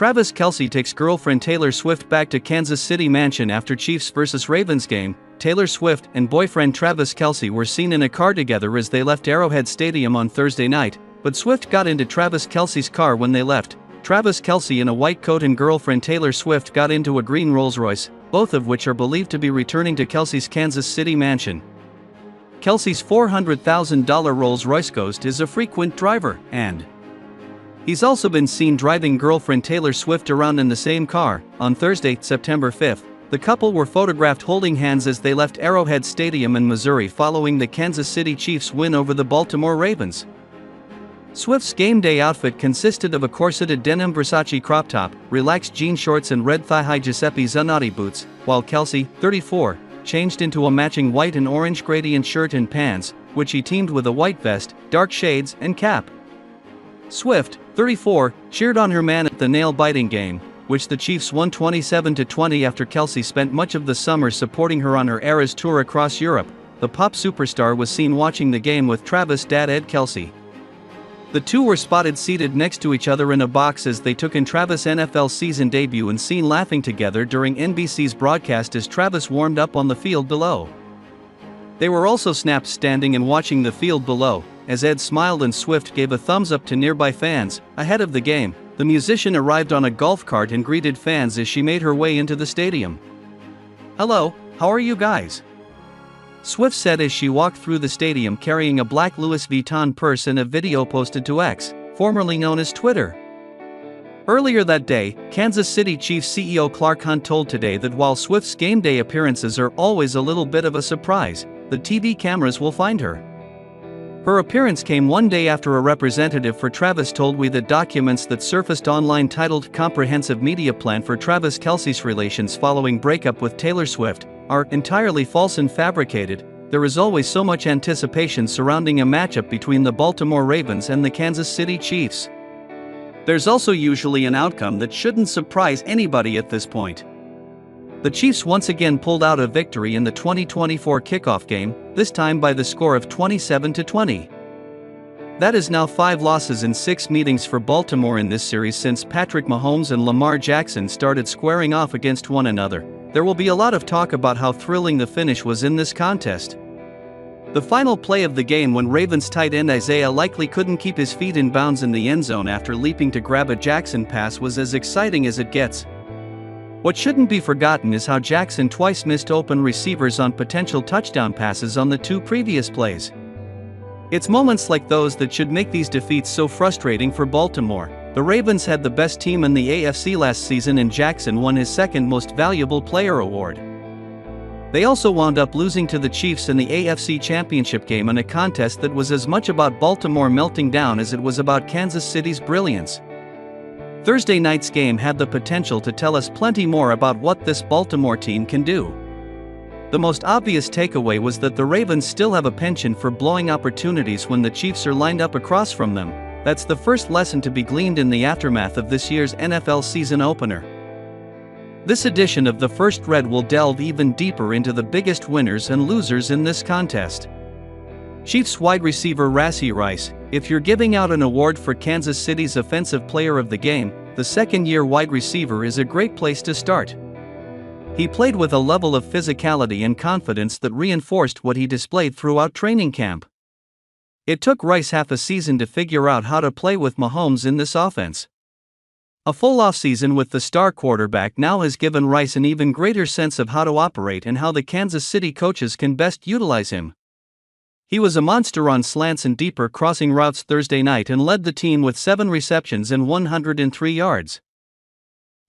Travis Kelce takes girlfriend Taylor Swift back to Kansas City mansion after Chiefs vs. Ravens game. Taylor Swift and boyfriend Travis Kelce were seen in a car together as they left Arrowhead Stadium on Thursday night, but Swift got into Travis Kelce's car when they left. Travis Kelce in a white coat and girlfriend Taylor Swift got into a green Rolls-Royce, both of which are believed to be returning to Kelce's Kansas City mansion. Kelce's $400,000 Rolls-Royce Ghost is a frequent driver, and he's also been seen driving girlfriend Taylor Swift around in the same car. On Thursday, September 5th, the couple were photographed holding hands as they left Arrowhead Stadium in Missouri following the Kansas City Chiefs' win over the Baltimore Ravens. Swift's game day outfit consisted of a corseted denim Versace crop top, relaxed jean shorts and red thigh-high Giuseppe Zanotti boots, while Kelce, 34, changed into a matching white and orange gradient shirt and pants, which he teamed with a white vest, dark shades, and cap. Swift, 34, cheered on her man at the nail-biting game, which the Chiefs won 27-20 after Kelce spent much of the summer supporting her on her Eras tour across Europe. The pop superstar was seen watching the game with Travis' dad Ed Kelce. The two were spotted seated next to each other in a box as they took in Travis' NFL season debut and seen laughing together during NBC's broadcast as Travis warmed up on the field below. They were also snapped standing and watching the field below, as Ed smiled and Swift gave a thumbs up to nearby fans. Ahead of the game, the musician arrived on a golf cart and greeted fans as she made her way into the stadium. "Hello, how are you guys?" Swift said as she walked through the stadium carrying a black Louis Vuitton purse and a video posted to X, formerly known as Twitter. Earlier that day, Kansas City Chiefs CEO Clark Hunt told Today that while Swift's game day appearances are always a little bit of a surprise, the TV cameras will find her. Her appearance came one day after a representative for Travis told We that documents that surfaced online titled Comprehensive Media Plan for Travis Kelce's relations following breakup with Taylor Swift are entirely false and fabricated. There is always so much anticipation surrounding a matchup between the Baltimore Ravens and the Kansas City Chiefs. There's also usually an outcome that shouldn't surprise anybody at this point. The Chiefs once again pulled out a victory in the 2024 kickoff game, this time by the score of 27-20. That is now 5 losses in 6 meetings for Baltimore in this series since Patrick Mahomes and Lamar Jackson started squaring off against one another. There will be a lot of talk about how thrilling the finish was in this contest. The final play of the game when Ravens tight end Isaiah Likely couldn't keep his feet in bounds in the end zone after leaping to grab a Jackson pass was as exciting as it gets. What shouldn't be forgotten is how Jackson twice missed open receivers on potential touchdown passes on the 2 previous plays. It's moments like those that should make these defeats so frustrating for Baltimore. The Ravens had the best team in the AFC last season and Jackson won his second most valuable player award. They also wound up losing to the Chiefs in the AFC Championship game in a contest that was as much about Baltimore melting down as it was about Kansas City's brilliance. Thursday night's game had the potential to tell us plenty more about what this Baltimore team can do. The most obvious takeaway was that the Ravens still have a penchant for blowing opportunities when the Chiefs are lined up across from them. That's the first lesson to be gleaned in the aftermath of this year's NFL season opener. This edition of The First Read will delve even deeper into the biggest winners and losers in this contest. Chiefs wide receiver Rashee Rice, if you're giving out an award for Kansas City's Offensive Player of the Game, the second-year wide receiver is a great place to start. He played with a level of physicality and confidence that reinforced what he displayed throughout training camp. It took Rice half a season to figure out how to play with Mahomes in this offense. A full offseason with the star quarterback now has given Rice an even greater sense of how to operate and how the Kansas City coaches can best utilize him. He was a monster on slants and deeper crossing routes Thursday night and led the team with 7 receptions and 103 yards.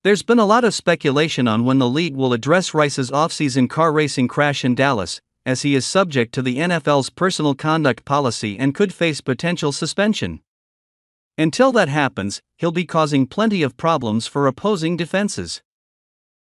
There's been a lot of speculation on when the league will address Rice's offseason car racing crash in Dallas, as he is subject to the NFL's personal conduct policy and could face potential suspension. Until that happens, he'll be causing plenty of problems for opposing defenses.